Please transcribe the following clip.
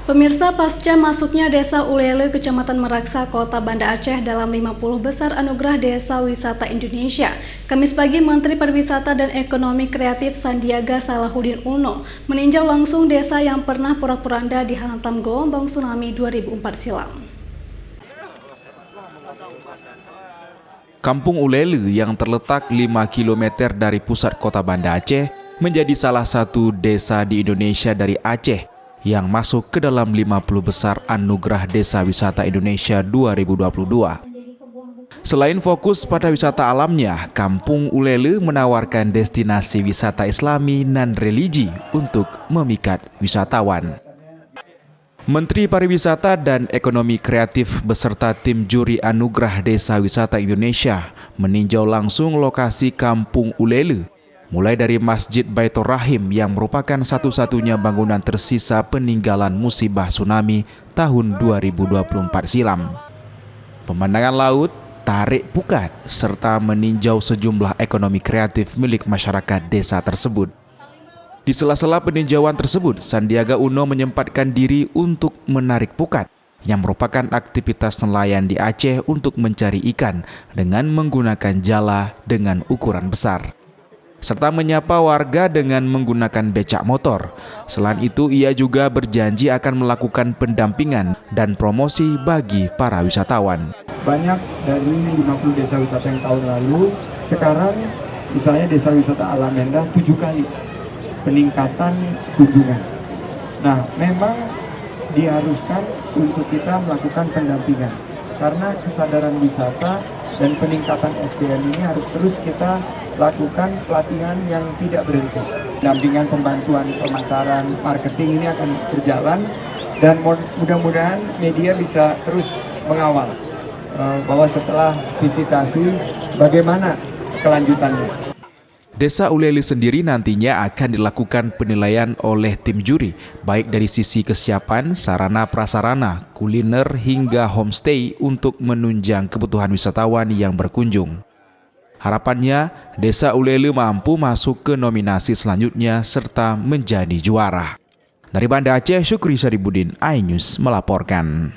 Pemirsa, pasca masuknya Desa Ulele, Kecamatan Meraksa, Kota Banda Aceh dalam 50 besar Anugerah Desa Wisata Indonesia, Kamis pagi Menteri Pariwisata dan Ekonomi Kreatif Sandiaga Salahuddin Uno meninjau langsung desa yang pernah porak-poranda dihantam gelombang tsunami 2004 silam. Kampung Ulele yang terletak 5 km dari pusat kota Banda Aceh menjadi salah satu desa di Indonesia dari Aceh yang masuk ke dalam 50 besar Anugerah Desa Wisata Indonesia 2022. Selain fokus pada wisata alamnya, Kampung Ulele menawarkan destinasi wisata Islami dan religi untuk memikat wisatawan. Menteri Pariwisata dan Ekonomi Kreatif beserta tim juri Anugerah Desa Wisata Indonesia meninjau langsung lokasi Kampung Ulele, mulai dari Masjid Baitur Rahim yang merupakan satu-satunya bangunan tersisa peninggalan musibah tsunami tahun 2024 silam. Pemandangan laut, tarik pukat, serta meninjau sejumlah ekonomi kreatif milik masyarakat desa tersebut. Di sela-sela peninjauan tersebut, Sandiaga Uno menyempatkan diri untuk menarik pukat, yang merupakan aktivitas nelayan di Aceh untuk mencari ikan dengan menggunakan jala dengan ukuran besar, serta menyapa warga dengan menggunakan becak motor. Selain itu, ia juga berjanji akan melakukan pendampingan dan promosi bagi para wisatawan. Banyak dari 50 desa wisata yang tahun lalu, sekarang misalnya desa wisata Alam Endah 7 kali peningkatan kunjungan. Nah, memang diharuskan untuk kita melakukan pendampingan, karena kesadaran wisata dan peningkatan SDM ini harus terus kita lakukan pelatihan yang tidak berhenti. Pendampingan, pembantuan pemasaran, marketing ini akan berjalan, dan mudah-mudahan media bisa terus mengawal bahwa setelah visitasi bagaimana kelanjutannya. Desa Ulele sendiri nantinya akan dilakukan penilaian oleh tim juri, baik dari sisi kesiapan, sarana prasarana, kuliner hingga homestay untuk menunjang kebutuhan wisatawan yang berkunjung. Harapannya, Desa Ulele mampu masuk ke nominasi selanjutnya serta menjadi juara. Dari Banda Aceh, Syukri Syaribudin, iNews melaporkan.